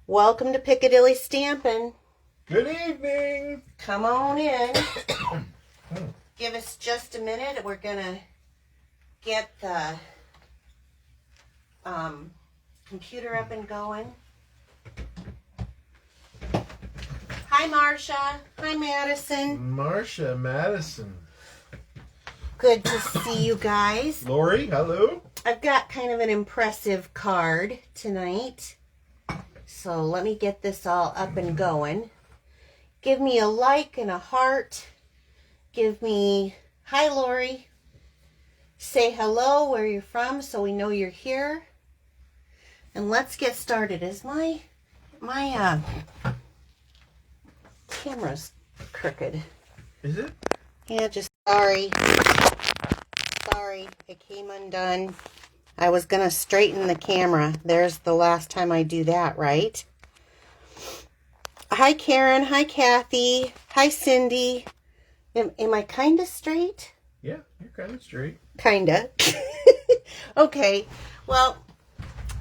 Welcome to Piccadilly Stampin'. Good evening. Come on in. Give us just a minute. We're going to get the computer up and going. Hi, Marcia. Hi, Madison. Marcia, Madison. Good to see you guys. Lori, hello. I've got kind of an impressive card tonight. So let me get this all up and going. Give me a like and a heart. Give me, hi Lori. Say hello where you're from so we know you're here. And let's get started. Is my camera's crooked. Is it? Yeah, just sorry. Sorry, it came undone. I was going to straighten the camera. There's the last time I do that, right? Hi, Karen. Hi, Kathy. Hi, Cindy. Am I kind of straight? Yeah, you're kind of straight. Kind of. Okay. Well,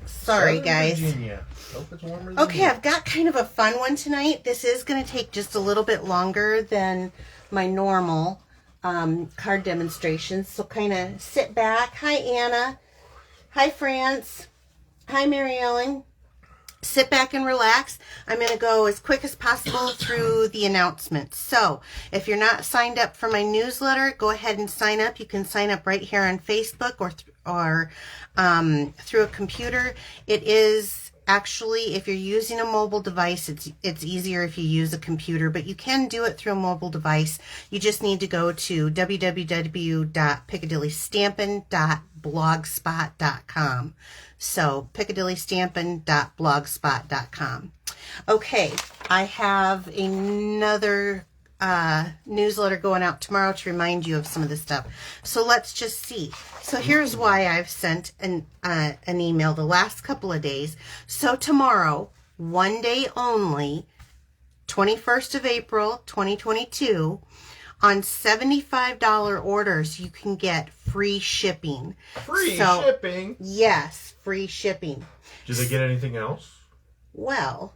sorry, Southern guys. Virginia. Hope it's warmer than Okay, you. I've got kind of a fun one tonight. This is going to take just a little bit longer than my normal card demonstrations. So kind of sit back. Hi, Anna. Hi, France. Hi, Mary Ellen. Sit back and relax. I'm going to go as quick as possible through the announcements. So if you're not signed up for my newsletter, go ahead and sign up. You can sign up right here on Facebook or through a computer. It is actually, if you're using a mobile device, it's easier if you use a computer, but you can do it through a mobile device. You just need to go to www.piccadillystampin.blogspot.com. So piccadillystampin.blogspot.com. Okay, I have another newsletter going out tomorrow to remind you of some of this stuff. So let's just see. So here's why I've sent an email the last couple of days. So tomorrow, one day only, 21st of April, 2022, on $75 orders, you can get free shipping. Free shipping? Yes, free shipping. Do they get anything else? Well,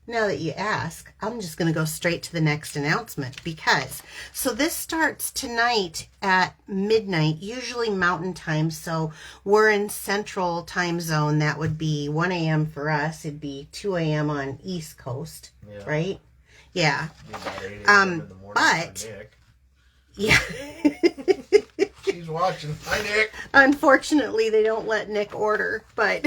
now that you ask, I'm just going to go straight to the next announcement because, so this starts tonight at midnight, usually mountain time. So we're in central time zone. That would be 1 a.m. for us. It'd be 2 a.m. on East Coast, right? Yeah. But, yeah. She's watching. Hi, Nick. Unfortunately, they don't let Nick order, but,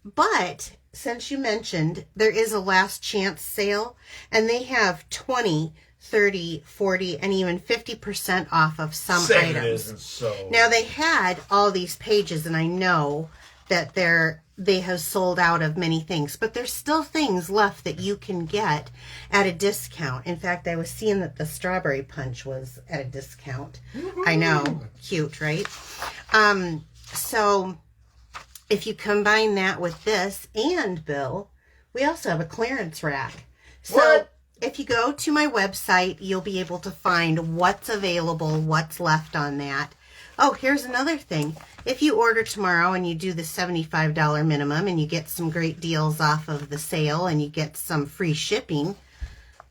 but since you mentioned, there is a last chance sale, and they have 20, 30, 40, and even 50% off of some items. Now, they had all these pages, and I know that they have sold out of many things, but there's still things left that you can get at a discount. In fact, I was seeing that the strawberry punch was at a discount. Woo-hoo. I know, cute, right? So if you combine that with this and Bill, we also have a clearance rack. So if you go to my website, you'll be able to find what's available, what's left on that. Oh, here's another thing. If you order tomorrow and you do the $75 minimum and you get some great deals off of the sale and you get some free shipping,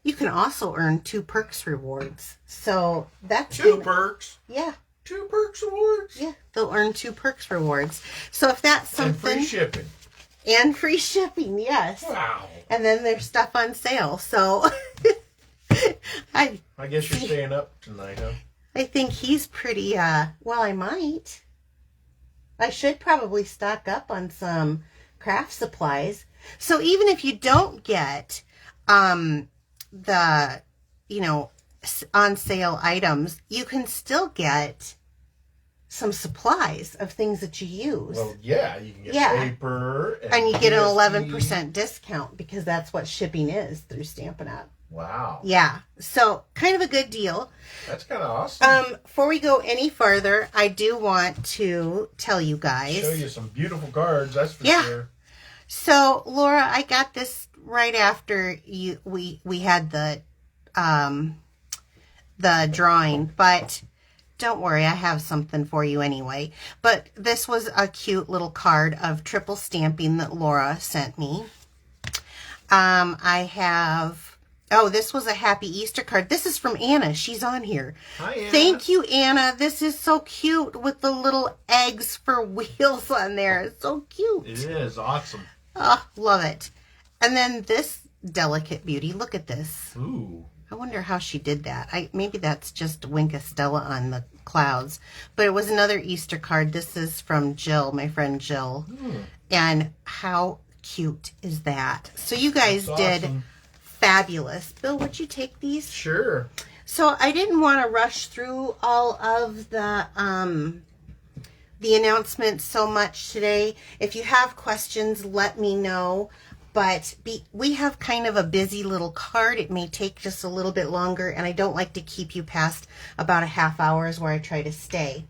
you can also earn 2 perks rewards. So that's 2 perks? Yeah. 2 perks rewards? Yeah, they'll earn 2 perks rewards. So if that's something... And free shipping. And free shipping, yes. Wow. And then there's stuff on sale. So I guess you're staying up tonight, huh? I think he's pretty, well, I might. I should probably stock up on some craft supplies. So even if you don't get the, on sale items, you can still get some supplies of things that you use. Well, yeah, you can get paper. And you get an 11% discount because that's what shipping is through Stampin' Up. Wow. Yeah. So kind of a good deal. That's kind of awesome. Before we go any further, I do want to tell you guys. Show you some beautiful cards, that's for sure. So Laura, I got this right after we had the drawing, but don't worry, I have something for you anyway. But this was a cute little card of triple stamping that Laura sent me. I have, oh, this was a Happy Easter card. This is from Anna. She's on here. Hi, Anna. Thank you, Anna. This is so cute with the little eggs for wheels on there. It's so cute. It is awesome. Oh, love it. And then this delicate beauty. Look at this. Ooh. I wonder how she did that. Maybe that's just Wink of Stella on the clouds. But it was another Easter card. This is from Jill, my friend Jill. And how cute is that? So you guys did fabulous. Bill, would you take these? Sure. So I didn't want to rush through all of the announcements so much today. If you have questions, let me know. But we have kind of a busy little card. It may take just a little bit longer, and I don't like to keep you past about a half hour is where I try to stay.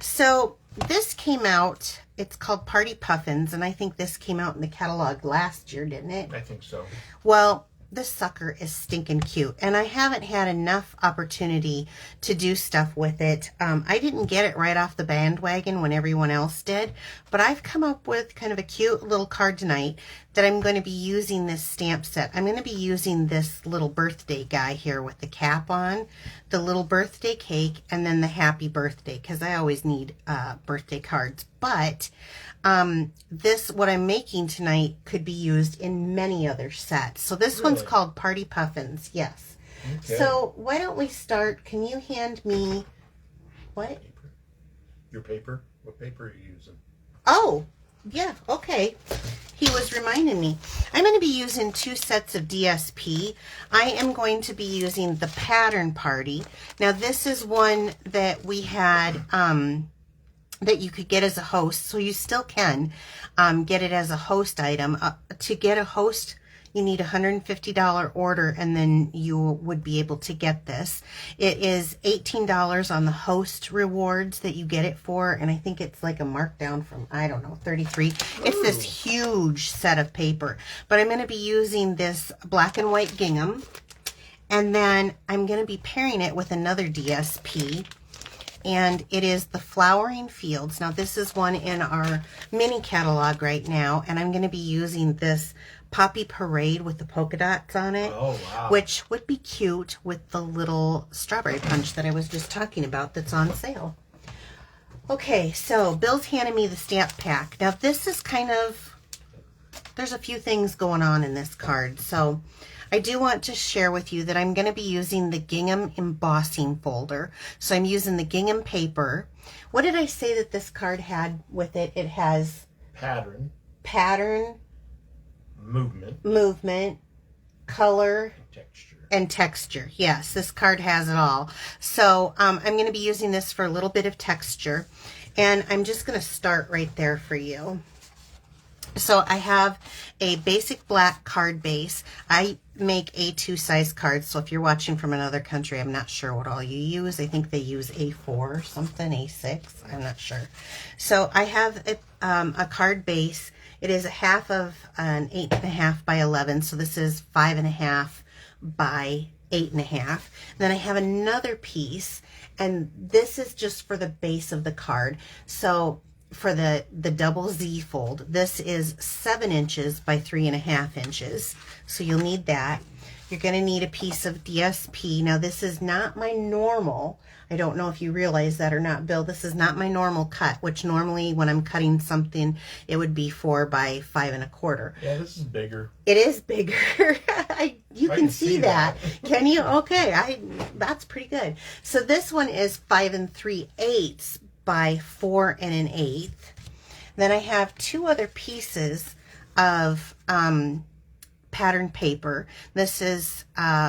So this came out, it's called Party Puffins, and I think this came out in the catalog last year, didn't it? I think so. Well, this sucker is stinking cute, and I haven't had enough opportunity to do stuff with it. I didn't get it right off the bandwagon when everyone else did, but I've come up with kind of a cute little card tonight that I'm going to be using this stamp set. I'm going to be using this little birthday guy here with the cap on, the little birthday cake, and then the happy birthday, because I always need birthday cards. But what I'm making tonight could be used in many other sets. So this one's called Party Puffins. Yes. Okay. So why don't we start? Can you hand me what? Your paper? What paper are you using? Oh, yeah. Okay. He was reminding me. I'm going to be using 2 sets of DSP. I am going to be using the Pattern Party. Now this is one that we had that you could get as a host, so you still can get it as a host item. To get a host, you need a $150 order, and then you would be able to get this. It is $18 on the host rewards that you get it for, and I think it's like a markdown from, I don't know, 33. It's this huge set of paper, but I'm going to be using this black and white gingham, and then I'm going to be pairing it with another DSP. And it is the Flowering Fields. Now this is one in our mini catalog right now, and I'm going to be using this Poppy Parade with the polka dots on it. Oh, wow. Which would be cute with the little strawberry punch that I was just talking about that's on sale. Okay, so Bill's handing me the stamp pack. Now this is kind of, there's a few things going on in this card. So I do want to share with you that I'm going to be using the Gingham embossing folder. So I'm using the Gingham paper. What did I say that this card had with it? It has pattern, movement, color, and texture. Yes, this card has it all. So I'm going to be using this for a little bit of texture. And I'm just going to start right there for you. So I have a basic black card base. I make A2 size cards, so if you're watching from another country, I'm not sure what all you use. I think they use A4 or something, A6, I'm not sure. So I have a card base. It is a half of an 8.5 by 11, so this is 5.5 by 8.5. Then I have another piece, and this is just for the base of the card. So for the double Z fold, this is 7 inches by 3.5 inches. So you'll need that. You're going to need a piece of DSP. Now this is not my normal. I don't know if you realize that or not, Bill. This is not my normal cut, which normally when I'm cutting something, it would be 4 by 5.25. Yeah, this is bigger. It is bigger. You can see that. Can you? Okay, that's pretty good. So this one is 5 3/8 by 4 1/8. Then I have 2 other pieces of pattern paper. This is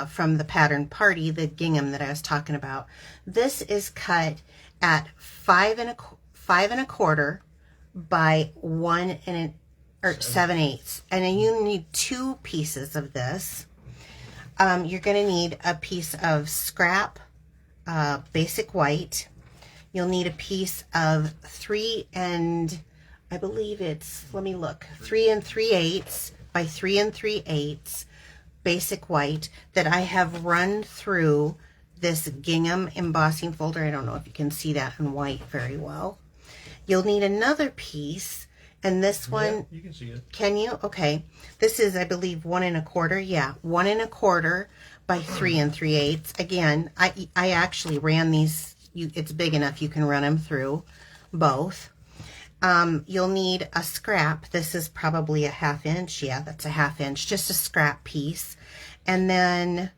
from the Pattern Party, the gingham that I was talking about. This is cut at 5 1/4 by 7/8, and then you need 2 pieces of this. You're going to need a piece of scrap basic white. You'll need a piece of 3 3/8 by 3 3/8 basic white that I have run through this gingham embossing folder. I don't know if you can see that in white very well. You'll need another piece, And this one, Yeah, you can see it. Can you? Okay. This is, I believe, 1 1/4. Yeah, 1 1/4 by 3 3/8. Again, I actually ran these. It's big enough you can run them through both. You'll need a scrap. This is probably a 1/2 inch. Yeah, that's a 1/2 inch. Just a scrap piece. And then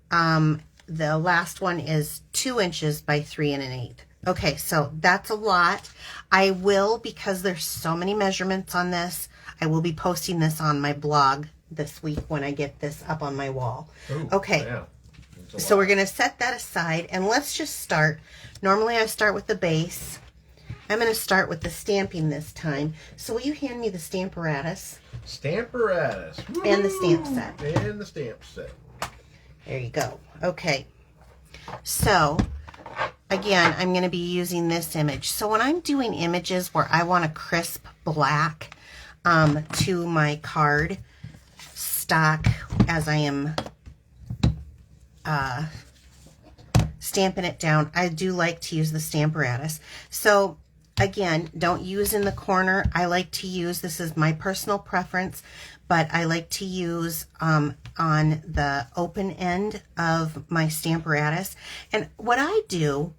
the last one is 2 inches by 3 1/8. Okay, so that's a lot. I will, because there's so many measurements on this, I will be posting this on my blog this week when I get this up on my wall. Ooh, okay, yeah. So we're going to set that aside, and let's just start. Normally I start with the base. I'm going to start with the stamping this time. So will you hand me the Stamparatus? Stamparatus. And the stamp set. And the stamp set. There you go. Okay. So, again, I'm going to be using this image. So when I'm doing images where I want a crisp black to my card stock as I am stamping it down, I do like to use the Stamparatus. So again, don't use in the corner. I like to use, this is my personal preference, but I like to use on the open end of my Stamparatus. And what I do,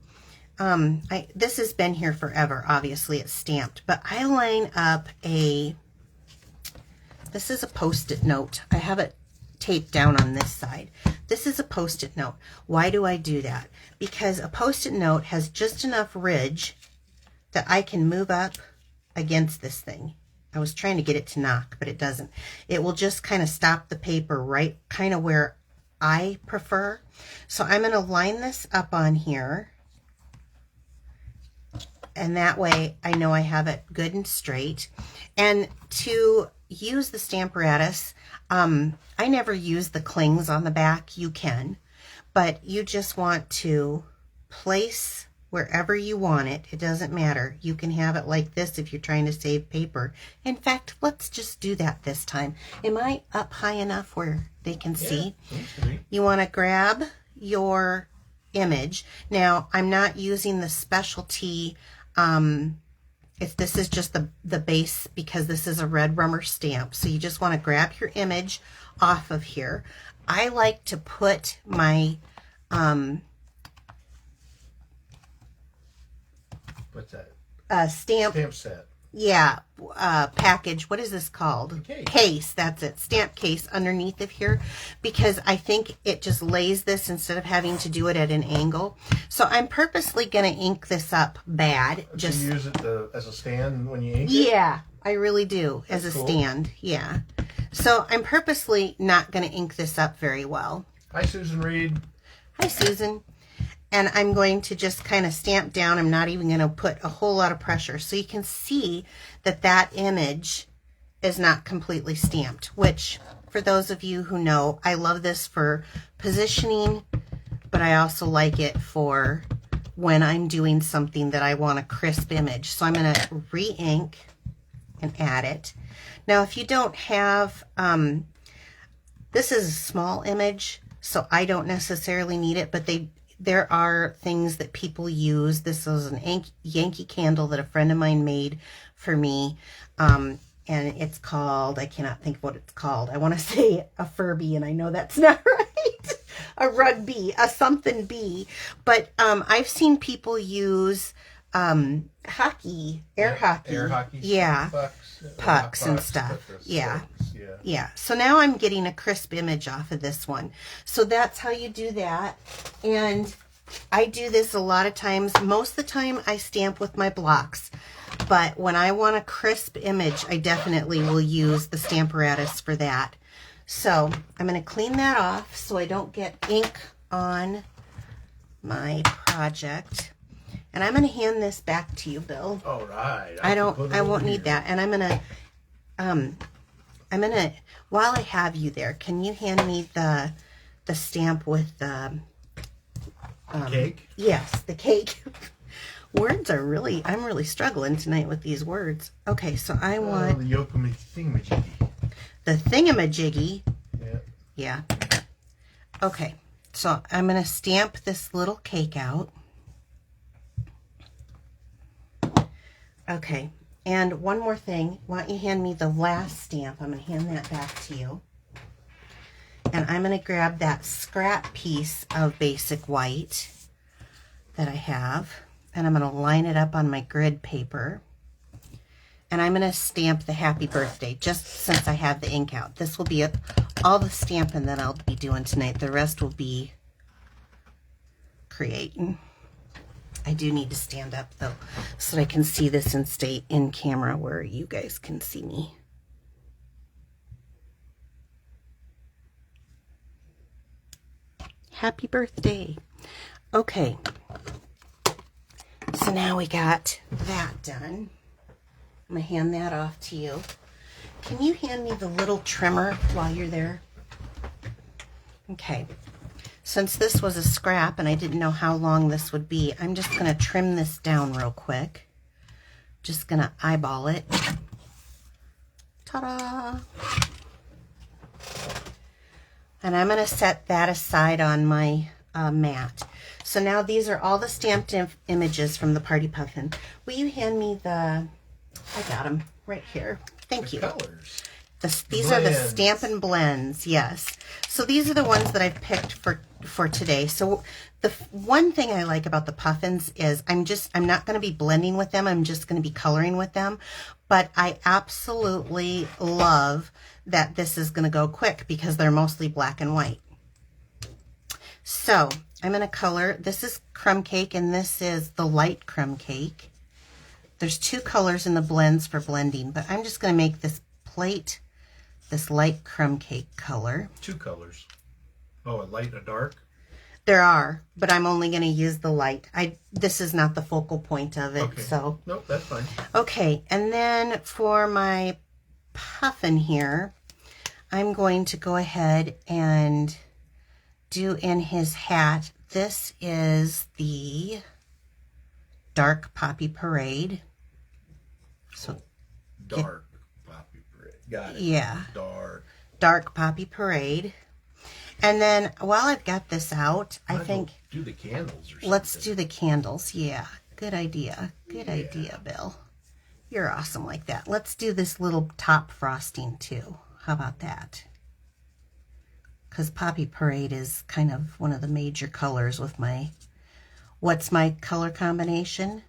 this has been here forever, obviously it's stamped, but I line up this is a Post-it note. I have it taped down on this side. This is a Post-it note. Why do I do that? Because a Post-it note has just enough ridge that I can move up against this thing. I was trying to get it to knock, but it doesn't. It will just kind of stop the paper right kind of where I prefer. So I'm going to line this up on here. And that way I know I have it good and straight. And to use the Stamparatus, I never use the clings on the back. You can, but you just want to place wherever you want it. It doesn't matter. You can have it like this if you're trying to save paper. In fact, let's just do that this time. Am I up high enough where they can see? You want to grab your image. Now, I'm not using the specialty, this is just the base because this is a red rummer stamp. So you just want to grab your image off of here. I like to put my what's that? Stamp Set. Yeah, package. What is this called? Case. That's it. Stamp case underneath of here, because I think it just lays this instead of having to do it at an angle. So I'm purposely going to ink this up bad. Just you use it as a stand when you ink it? Yeah, I really do. As a stand. Yeah. So I'm purposely not going to ink this up very well. Hi, Susan Reed. Hi, Susan. And I'm going to just kind of stamp down. I'm not even going to put a whole lot of pressure. So you can see that that image is not completely stamped, which for those of you who know, I love this for positioning, but I also like it for when I'm doing something that I want a crisp image. So I'm going to re-ink and add it. Now, if you don't have, this is a small image, so I don't necessarily need it, but there are things that people use. This is an Yankee candle that a friend of mine made for me. And it's called, I cannot think of what it's called. I want to say a Furby, and I know that's not right. A rugby, a something bee. But I've seen people use hockey, air hockey. Yeah. Pucks and stuff. Yeah. Yeah. So now I'm getting a crisp image off of this one. So that's how you do that. And I do this a lot of times. Most of the time I stamp with my blocks. But when I want a crisp image, I definitely will use the Stamparatus for that. So I'm going to clean that off so I don't get ink on my project. And I'm going to hand this back to you, Bill. All right. I won't need that. And I'm going to, while I have you there, can you hand me the stamp with the cake? Yes, the cake. Words are really, I'm really struggling tonight with these words. Okay, so I want the thingamajiggy. The thingamajiggy. Yeah. Yeah. Okay, so I'm going to stamp this little cake out. Okay, And one more thing, why don't you hand me the last stamp? I'm going to hand that back to you. And I'm going to grab that scrap piece of basic white that I have, and I'm going to line it up on my grid paper. And I'm going to stamp the happy birthday, just since I have the ink out. This will be all the stamping that I'll be doing tonight. The rest will be creating. I do need to stand up though, so that I can see this and stay in camera where you guys can see me. Happy birthday. Okay. So now we got that done. I'm going to hand that off to you. Can you hand me the little trimmer while you're there? Okay. Since this was a scrap and I didn't know how long this would be, I'm just going to trim this down real quick. Just going to eyeball it. Ta-da! And I'm going to set that aside on my mat. So now these are all the stamped images from the Party Puffin. Will you hand me the... I got them right here. Thank you. Colors. These are the Stampin' blends, yes. So these are the ones that I've picked for today. So the one thing I like about the puffins is I'm not going to be blending with them. I'm just going to be coloring with them. But I absolutely love that this is going to go quick because they're mostly black and white. So I'm going to color. This is crumb cake and this is the light crumb cake. There's two colors in the blends for blending, but I'm just going to make this plate this light crumb cake color. Two colors. Oh, a light and a dark? There are, but I'm only going to use the light. This is not the focal point of it, okay. So. Nope, that's fine. Okay, and then for my puffin here, I'm going to go ahead and do in his hat. This is the Dark Poppy Parade. So dark Poppy Parade. Got it. Yeah. Dark Poppy Parade. And then while I've got this out, I think do the candles or something. Let's do the candles. Yeah. Good idea. Good idea, Bill. You're awesome like that. Let's do this little top frosting too. How about that? Because Poppy Parade is kind of one of the major colors with my... What's my color combination?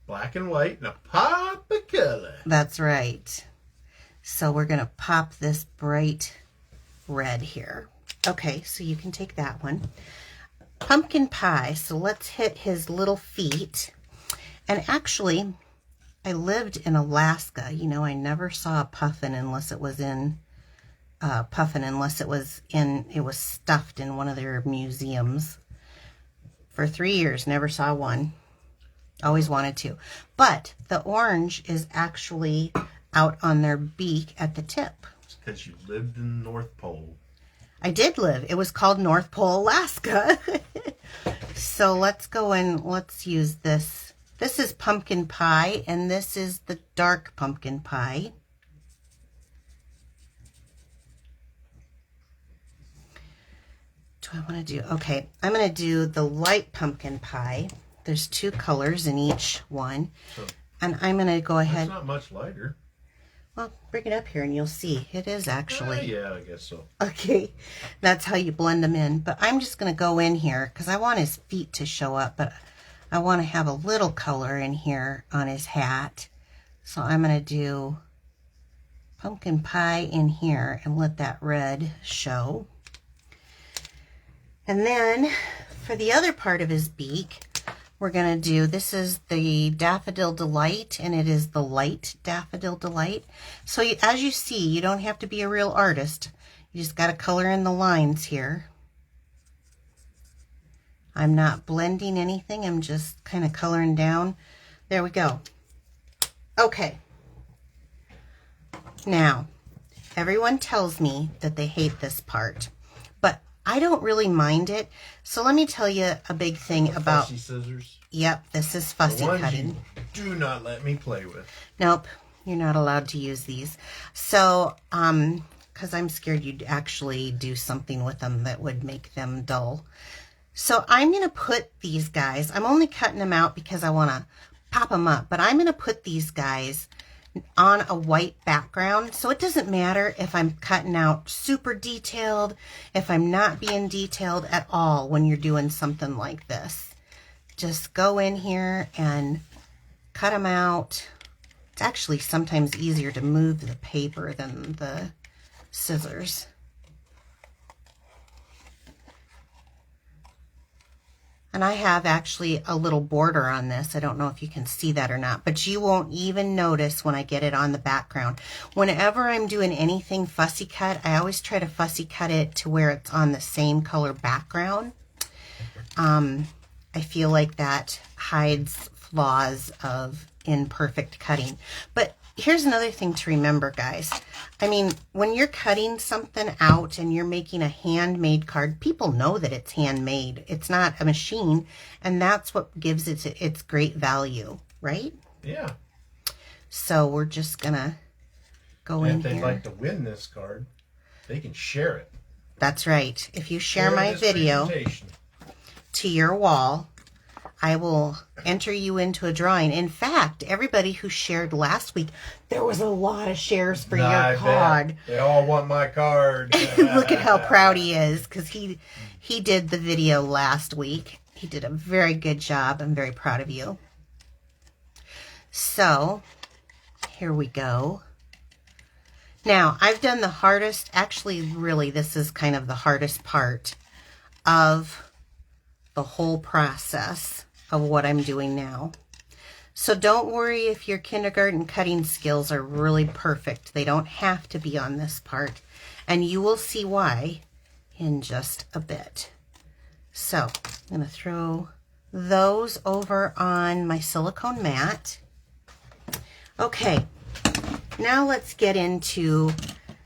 Black and white and a pop of color. That's right. So we're going to pop this bright red here. Okay, so you can take that one. Pumpkin pie. So let's hit his little feet. And actually, I lived in Alaska. You know, I never saw a puffin unless it was in... it was stuffed in one of their museums. For 3 years, never saw one. Always wanted to. But the orange is actually out on their beak at the tip. It's because you lived in the North Pole. I did live. It was called North Pole, Alaska. So let's go and let's use this. This is pumpkin pie, and this is the dark pumpkin pie. Do I want to do... Okay, I'm going to do the light pumpkin pie. There's two colors in each one. So and I'm going to go ahead... It's not much lighter. Well, bring it up here and you'll see. It is actually... yeah, I guess so. Okay, that's how you blend them in. But I'm just going to go in here because I want his feet to show up. But I want to have a little color in here on his hat. So I'm going to do pumpkin pie in here and let that red show. And then for the other part of his beak, we're going to do, this is the Daffodil Delight, and it is the light Daffodil Delight. So as you see, you don't have to be a real artist. You just got to color in the lines here. I'm not blending anything. I'm just kind of coloring down. There we go. Okay. Now, everyone tells me that they hate this part, but I don't really mind it. So let me tell you a big thing about... Fussy scissors? Yep, this is fussy cutting. You do not let me play with. Nope, you're not allowed to use these. So, because I'm scared you'd actually do something with them that would make them dull. So I'm going to put these guys, I'm only cutting them out because I want to pop them up. But I'm going to put these guys on a white background, so it doesn't matter if I'm cutting out super detailed, if I'm not being detailed at all when you're doing something like this. Just go in here and cut them out. It's actually sometimes easier to move the paper than the scissors. And I have actually a little border on this. I don't know if you can see that or not, but you won't even notice when I get it on the background. Whenever I'm doing anything fussy cut, I always try to fussy cut it to where it's on the same color background. I feel like that hides flaws of imperfect cutting. But here's another thing to remember, guys. I mean, when you're cutting something out and you're making a handmade card, people know that it's handmade. It's not a machine, and that's what gives it its great value, right? Yeah. So we're just gonna go in here. If they'd like to win this card, they can share it. That's right. If you share my video to your wall, I will enter you into a drawing. In fact, everybody who shared last week, there was a lot of shares for your card. They all want my card. Look at how proud he is, because he did the video last week. He did a very good job. I'm very proud of you. So, here we go. Now, I've done the hardest, actually, really, this is kind of the hardest part of the whole process of what I'm doing now. So don't worry if your kindergarten cutting skills are really perfect. They don't have to be on this part. And you will see why in just a bit. So I'm going to throw those over on my silicone mat. Okay, now let's get into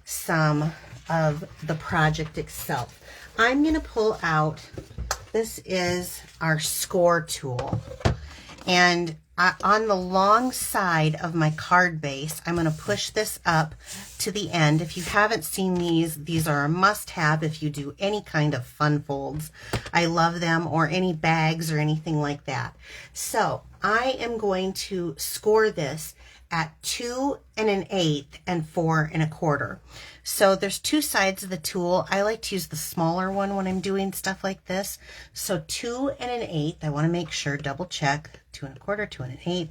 some of the project itself. I'm going to pull out, this is our score tool, and on the long side of my card base, I'm going to push this up to the end. If you haven't seen these are a must-have if you do any kind of fun folds. I love them, or any bags or anything like that. So I am going to score this at 2 1/8 and 4 1/4. So there's two sides of the tool. I like to use the smaller one when I'm doing stuff like this. So 2 1/8, I want to make sure, double check, 2 1/4, 2 1/8,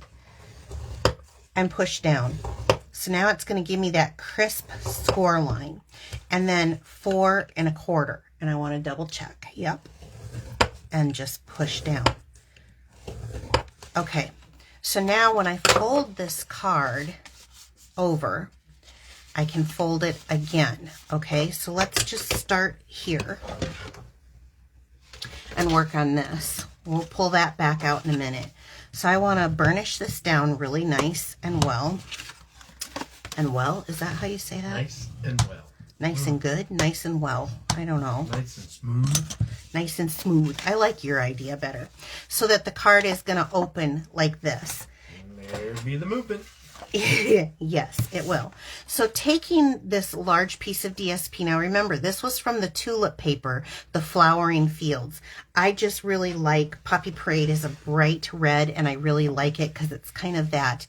and push down. So now it's going to give me that crisp score line. And then 4 1/4, and I want to double check, yep, and just push down. Okay, so now when I fold this card over, I can fold it again. Okay, so let's just start here and work on this. We'll pull that back out in a minute. So I want to burnish this down really nice and well. And well, is that how you say that? Nice and well. Nice and good? Nice and well. I don't know. Nice and smooth. Nice and smooth. I like your idea better. So that the card is going to open like this. And there'll be the movement. Yes, it will. So taking this large piece of DSP, now remember, this was from the tulip paper, the Flowering Fields. I just really like, Poppy Parade is a bright red, and I really like it because it's kind of that,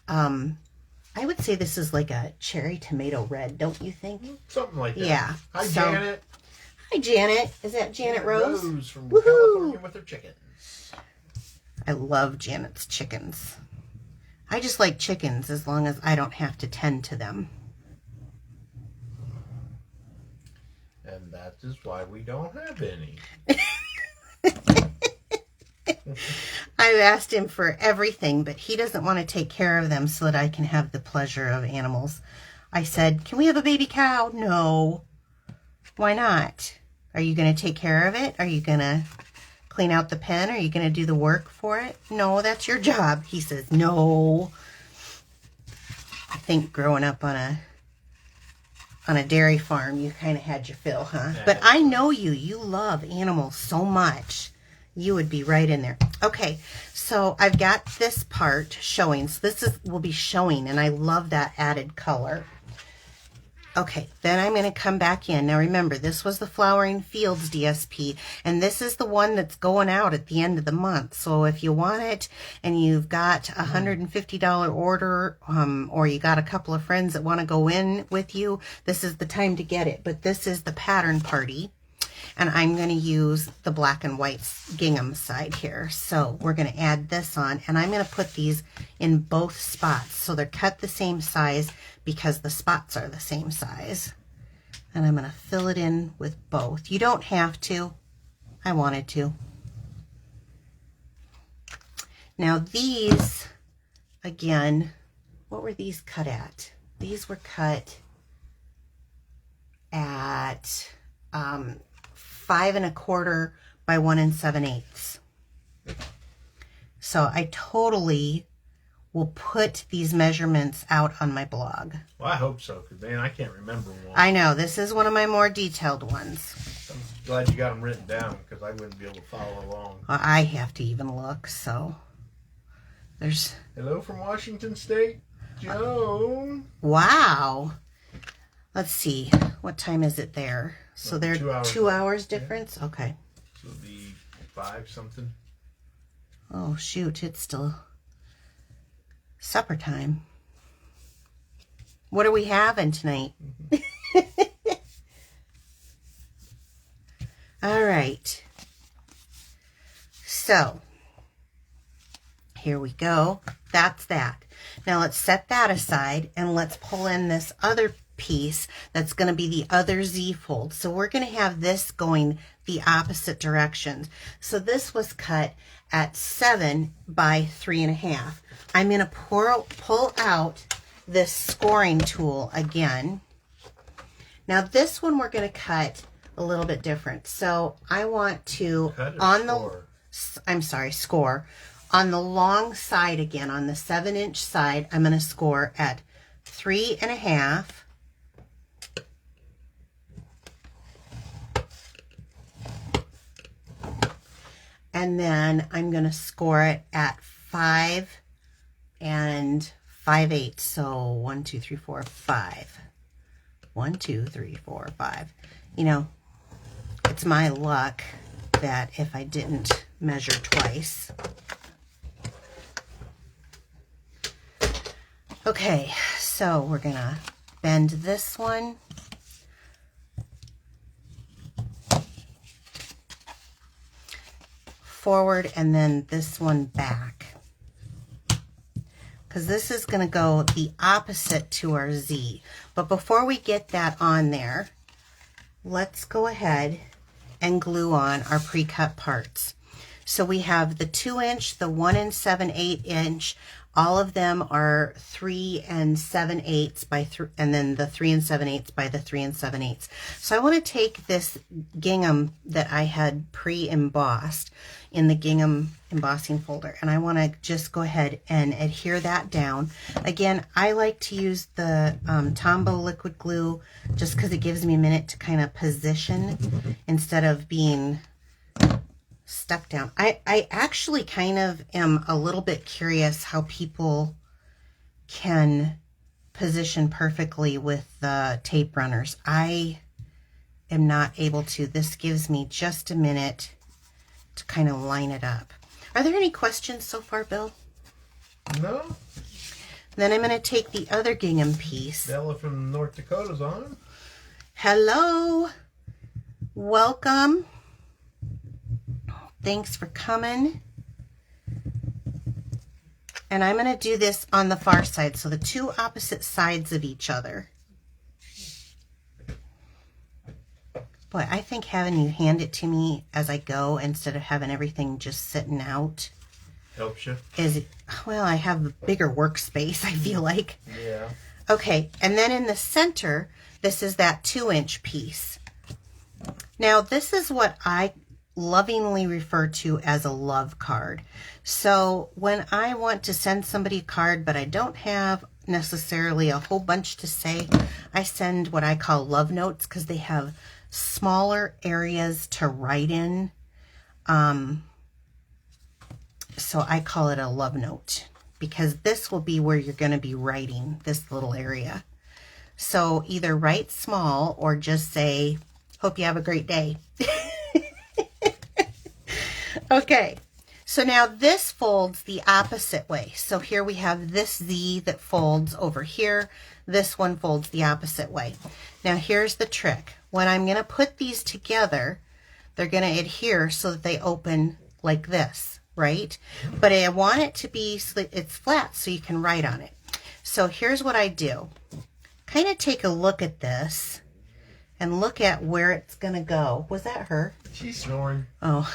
I would say this is like a cherry tomato red, don't you think? Something like that. Yeah. Hi, Janet. Hi, Janet. Is that Janet Rose? Rose from California with her chickens. I love Janet's chickens. I just like chickens as long as I don't have to tend to them. And that is why we don't have any. I've asked him for everything, but he doesn't want to take care of them so that I can have the pleasure of animals. I said, can we have a baby cow? No. Why not? Are you going to take care of it? Are you going to clean out the pen? Are you going to do the work for it? No, that's your job. He says, no. I think growing up on a dairy farm, you kind of had your fill, huh? Yeah. But I know you. You love animals so much. You would be right in there. Okay, so I've got this part showing. So this will be showing, and I love that added color. Okay, then I'm going to come back in. Now remember, this was the Flowering Fields DSP, and this is the one that's going out at the end of the month. So if you want it and you've got a $150 order, or you got a couple of friends that want to go in with you, this is the time to get it. But this is the Pattern Party, and I'm going to use the black and white gingham side here. So we're going to add this on, and I'm going to put these in both spots. So they're cut the same size because the spots are the same size. And I'm going to fill it in with both. You don't have to. I wanted to. Now these, again, what were these cut at? These were cut at 5 1/4 by 1 7/8. So I totally will put these measurements out on my blog. Well, I hope so, because, man, I can't remember one. I know, this is one of my more detailed ones. I'm glad you got them written down, because I wouldn't be able to follow along. I have to even look, so there's... Hello from Washington State, Joan. Wow. Let's see, what time is it there? So they're 2 hours difference? Yeah. Okay. So it'll be 5 something. Oh, shoot, it's still supper time. What are we having tonight? All right. So, here we go. That's that. Now let's set that aside and let's pull in this other piece that's going to be the other Z fold. So we're going to have this going the opposite directions. So this was cut at 7 by 3 1/2. I'm going to pull out this scoring tool again. Now this one we're going to cut a little bit different. So I want to, score. On the long side again, on the 7-inch side, I'm going to score at 3 1/2. And then I'm going to score it at 5 5/8. So 1, 2, 3, 4, 5. 1, 2, 3, 4, 5. You know, it's my luck that if I didn't measure twice. Okay, so we're going to bend this one. Forward and then this one back, because this is going to go the opposite to our Z. But before we get that on there, let's go ahead and glue on our pre-cut parts. So we have the 2-inch, the 1 7/8 inch. All of them are 3 7/8 by 3, and then the 3 7/8 by the 3 7/8. So I want to take this gingham that I had pre-embossed in the gingham embossing folder, and I want to just go ahead and adhere that down. Again, I like to use the Tombow liquid glue just because it gives me a minute to kind of position instead of being stuck down. I actually kind of am a little bit curious how people can position perfectly with the tape runners. I am not able to. This gives me just a minute to kind of line it up. Are there any questions so far, Bill? No. Then I'm going to take the other gingham piece. Stella from North Dakota's on. Hello. Welcome. Thanks for coming. And I'm going to do this on the far side, so the two opposite sides of each other. Boy, I think having you hand it to me as I go instead of having everything just sitting out helps you. Well, I have a bigger workspace, I feel like. Yeah. Okay, and then in the center, this is that 2-inch piece. Now, this is what I lovingly refer to as a love card. So when I want to send somebody a card, but I don't have necessarily a whole bunch to say, I send what I call love notes because they have smaller areas to write in. So I call it a love note because this will be where you're going to be writing, this little area. So either write small or just say, hope you have a great day. Okay, so now this folds the opposite way. So here we have this Z that folds over here. This one folds the opposite way. Now here's the trick. When I'm going to put these together, they're going to adhere so that they open like this, right? But I want it to be, it's flat so you can write on it. So here's what I do. Kind of take a look at this and look at where it's going to go. Was that her? She's snoring. Oh,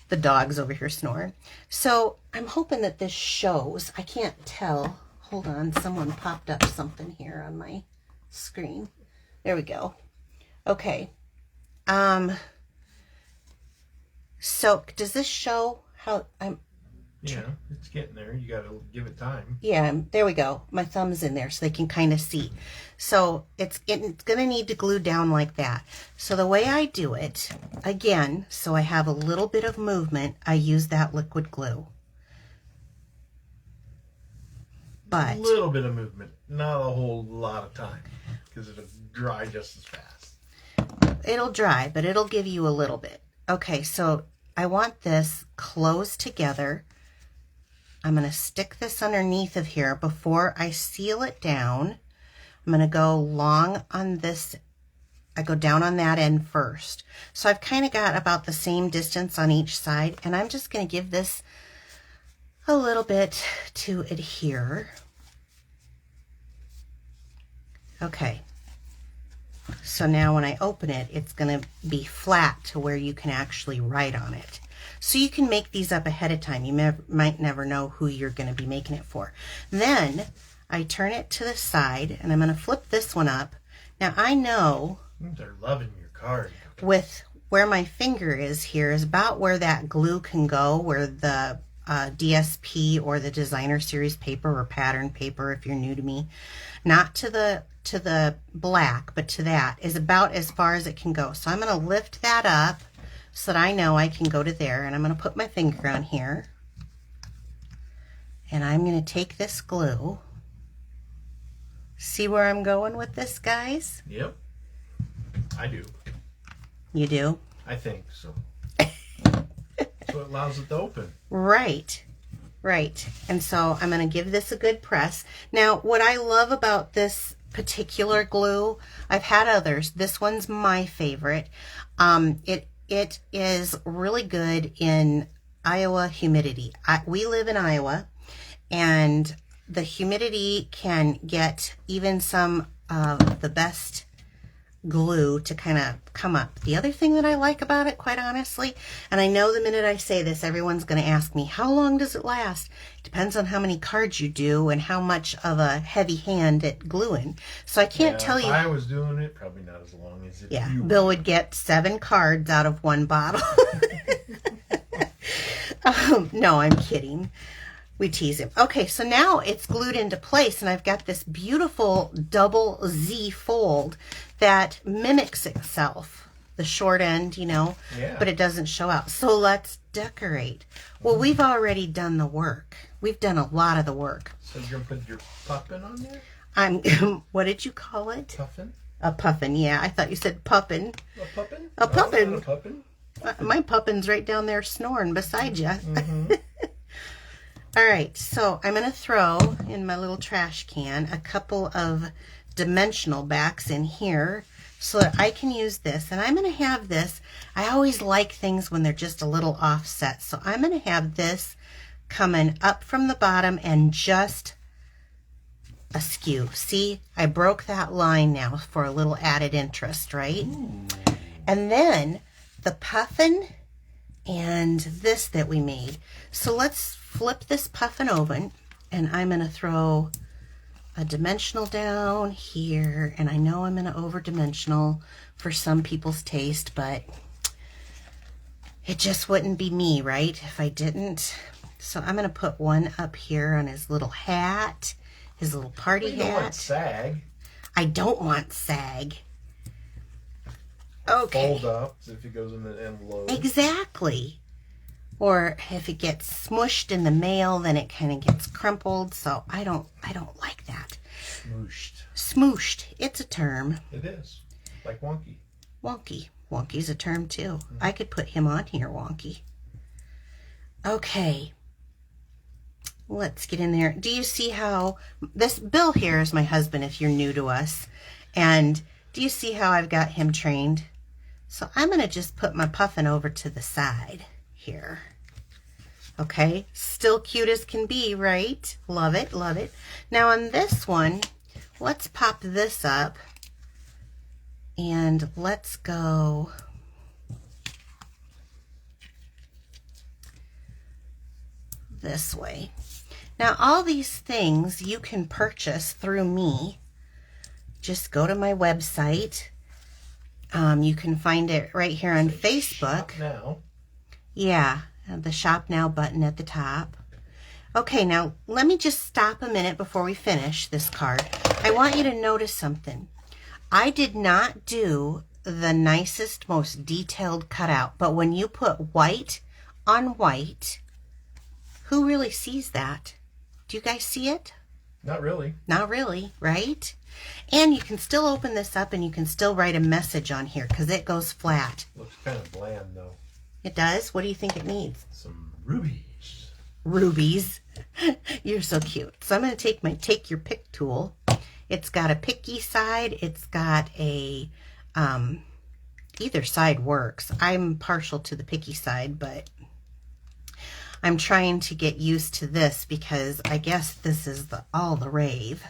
the dog's over here snoring. So I'm hoping that this shows. I can't tell. Hold on. Someone popped up something here on my screen. There we go. Okay. So does this show how I'm... Yeah, it's getting there. You got to give it time. Yeah, there we go. My thumb's in there so they can kind of see. So it's going to need to glue down like that. So the way I do it, again, so I have a little bit of movement, I use that liquid glue. But a little bit of movement, not a whole lot of time, because it'll dry just as fast. It'll dry, but it'll give you a little bit. Okay, so I want this closed together. I'm going to stick this underneath of here before I seal it down. I'm going to go long on this. I go down on that end first. So I've kind of got about the same distance on each side, and I'm just going to give this a little bit to adhere. Okay. So now when I open it, it's going to be flat to where you can actually write on it. So you can make these up ahead of time. You might never know who you're going to be making it for. Then I turn it to the side, and I'm going to flip this one up. Now I know they're loving your card. With where my finger is here is about where that glue can go, where the DSP or the designer series paper or pattern paper, if you're new to me, not to the black, but to that is about as far as it can go. So I'm going to lift that up so that I know I can go to there, and I'm going to put my finger on here, and I'm going to take this glue. See where I'm going with this, guys? Yep, I do. You do? I think so. So it allows it to open. Right. Right. And so I'm going to give this a good press. Now, what I love about this particular glue, I've had others. This one's my favorite. It is really good in Iowa humidity. We live in Iowa, and the humidity can get even some of the best glue to kind of come up. The other thing that I like about it, quite honestly, and I know the minute I say this, everyone's going to ask me, how long does it last? Depends on how many cards you do and how much of a heavy hand at gluing. So I can't tell you. If I was doing it, probably not as long as it. Yeah, Bill would get 7 cards out of 1 bottle. No, I'm kidding. We tease him. Okay, so now it's glued into place, and I've got this beautiful double Z fold that mimics itself. The short end, you know, but it doesn't show out. So let's decorate. Well, we've already done the work. We've done a lot of the work. So you're going to put your puffin on there? What did you call it? Puffin? A puffin, yeah. I thought you said puppin. A puppin? A puppin. No, not a puppin. My puppin's right down there snoring beside you. Mm-hmm. All right, so I'm going to throw in my little trash can a couple of dimensional backs in here so that I can use this. And I'm going to have this, I always like things when they're just a little offset. So I'm going to have this coming up from the bottom and just askew. See, I broke that line now for a little added interest, right? Ooh. And then the puffin and this that we made. So let's flip this puffin open, and I'm going to throw a dimensional down here, and I know I'm going to over dimensional for some people's taste, but it just wouldn't be me, right, if I didn't. So I'm going to put one up here on his little hat, his little party hat. You don't want sag. I don't want sag. Okay. Fold up as if it goes in the envelope. Exactly. Or if it gets smushed in the mail, then it kind of gets crumpled. So I don't like that. Smooshed. It's a term. It is. Like wonky. Wonky. Wonky's a term too. I could put him on here, Wonky. Okay. Let's get in there. Do you see how this Bill here is my husband if you're new to us? And do you see how I've got him trained? So I'm going to just put my puffin over to the side here. Okay, still cute as can be, right? Love it, love it. Now on this one, let's pop this up and let's go this way. Now all these things you can purchase through me. Just go to my website. You can find it right here on Facebook. Shop now. Yeah, the Shop Now button at the top. Okay, now let me just stop a minute before we finish this card. I want you to notice something. I did not do the nicest, most detailed cutout, but when you put white on white, who really sees that? Do you guys see it? Not really. Not really, right? And you can still open this up and you can still write a message on here because it goes flat. Looks kind of bland though. It does? What do you think it needs? Some rubies. Rubies. You're so cute. So I'm going to take my Take Your Pick tool. It's got a picky side. It's got a, either side works. I'm partial to the picky side, but I'm trying to get used to this because I guess this is all the rave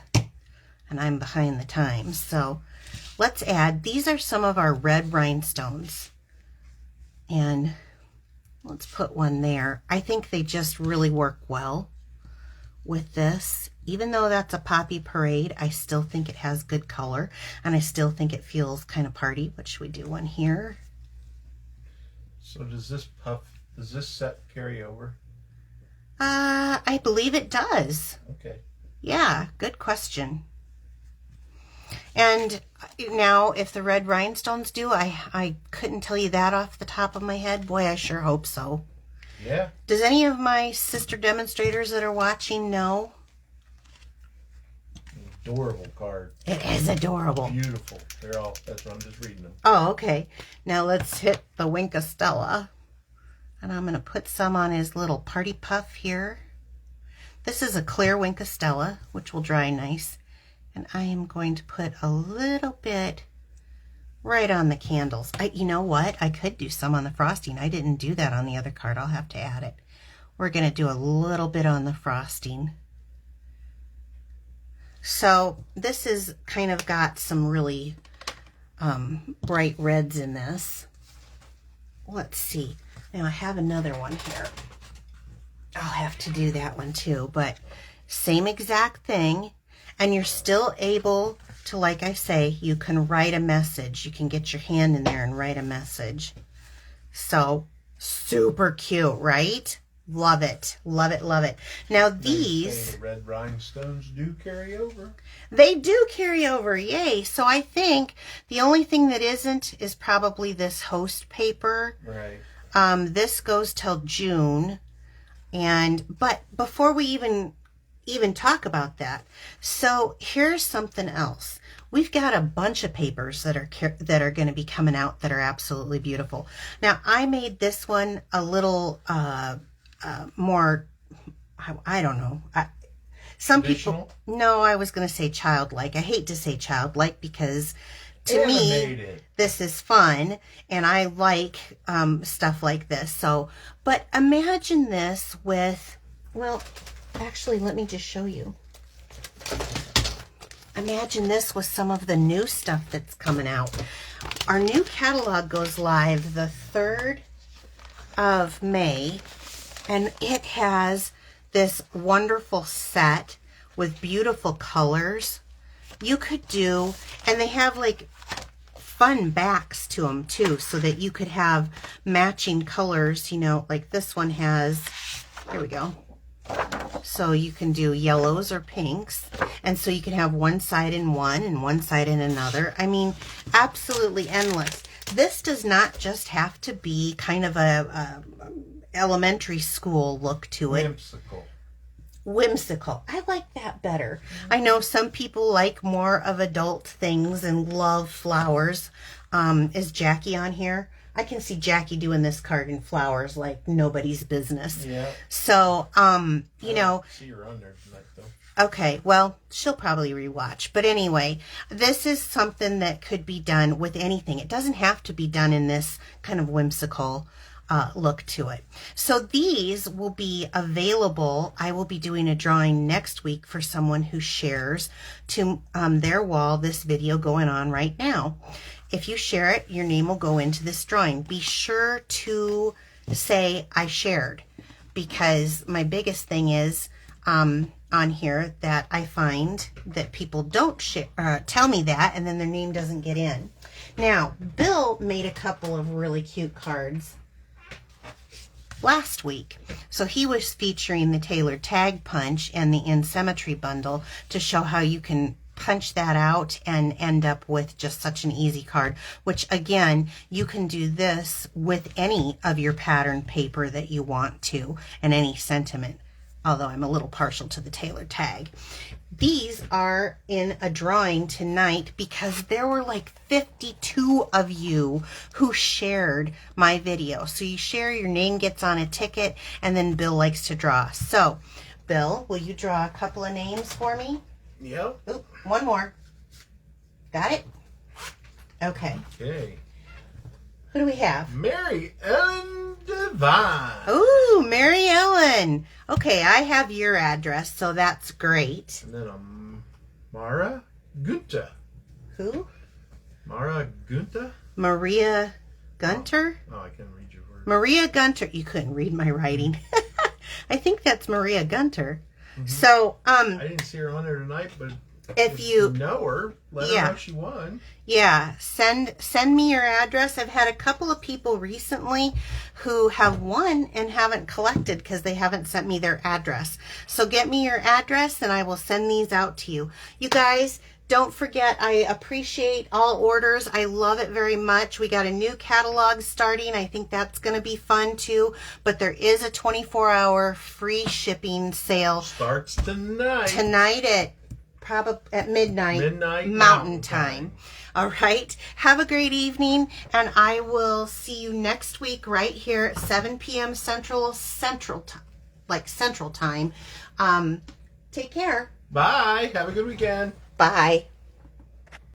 and I'm behind the times. So let's add, these are some of our red rhinestones and let's put one there. I think they just really work well with this. Even though that's a poppy parade, I still think it has good color and I still think it feels kind of party. What should we do? One here. So does this set carry over? I believe it does. Okay. Yeah, good question. And now if the red rhinestones do, I couldn't tell you that off the top of my head. Boy, I sure hope so. Yeah. Does any of my sister demonstrators that are watching know? Adorable card. It is adorable. Beautiful. They're all, that's what I'm just reading them. Oh, okay. Now let's hit the wink of Stella. And I'm going to put some on his little party puff here. This is a clear wink of Stella, which will dry nice. And I am going to put a little bit right on the candles. You know what? I could do some on the frosting. I didn't do that on the other card. I'll have to add it. We're going to do a little bit on the frosting. So this is kind of got some really bright reds in this. Let's see. Now I have another one here. I'll have to do that one too, but same exact thing. And you're still able to, like I say, you can write a message. You can get your hand in there and write a message. So super cute, right? Love it. Love it, love it. Now these... The red rhinestones do carry over. They do carry over, yay. So I think the only thing that isn't is probably this host paper. Right. This goes till June. But before we even talk about that, so here's something else. We've got a bunch of papers that are going to be coming out that are absolutely beautiful. Now I made this one a little more, I don't know. Some people, no, I was going to say childlike. I hate to say childlike because to me, this is fun and I like stuff like this. So, but imagine this with, well, actually, let me just show you. Imagine this with some of the new stuff that's coming out. Our new catalog goes live the 3rd of May, and it has this wonderful set with beautiful colors. You could do, and they have like fun backs to them too, so that you could have matching colors, you know, like this one has, here we go. So you can do yellows or pinks, and so you can have one side in one and one side in another. I mean, absolutely endless. This does not just have to be kind of a elementary school look to it. Whimsical. whimsical. I like that better. I know some people like more of adult things and love flowers. Is Jackie on here? I can see Jackie doing this card in flowers like nobody's business. Yeah. So, you know. See her on there tonight, though. Okay, well, she'll probably rewatch. But anyway, this is something that could be done with anything. It doesn't have to be done in this kind of whimsical look to it. So these will be available. I will be doing a drawing next week for someone who shares to their wall this video going on right now. If you share it, your name will go into this drawing. Be sure to say I shared, because my biggest thing is on here that I find that people don't tell me that, and then their name doesn't get in. Now, Bill made a couple of really cute cards last week. So he was featuring the tailored tag punch and the in symmetry bundle to show how you can punch that out and end up with just such an easy card, which again, you can do this with any of your pattern paper that you want to, and any sentiment, although I'm a little partial to the tailored tag. These are in a drawing tonight because there were like 52 of you who shared my video. So you share, your name gets on a ticket, and then Bill likes to draw. So, Bill, will you draw a couple of names for me? Yep. Oop, one more. Got it? Okay. Okay. Who do we have? Mary Ellen Devine. Ooh, Mary Ellen. Okay, I have your address, so that's great. And then Mara Gunta. Who? Mara Gunta? Maria Gunter? Oh, I can't read your word. Maria Gunter. You couldn't read my writing. I think that's Maria Gunter. Mm-hmm. So, I didn't see her on there tonight, but if you know her, let her know she won. Yeah, send me your address. I've had a couple of people recently who have won and haven't collected because they haven't sent me their address. So get me your address and I will send these out to you. You guys, don't forget, I appreciate all orders. I love it very much. We got a new catalog starting. I think that's going to be fun too. But there is a 24-hour free shipping sale. Starts tonight. Tonight at midnight Mountain Time. All right. Have a great evening, and I will see you next week right here at 7 p.m. Central Time. Take care. Bye. Have a good weekend. Bye.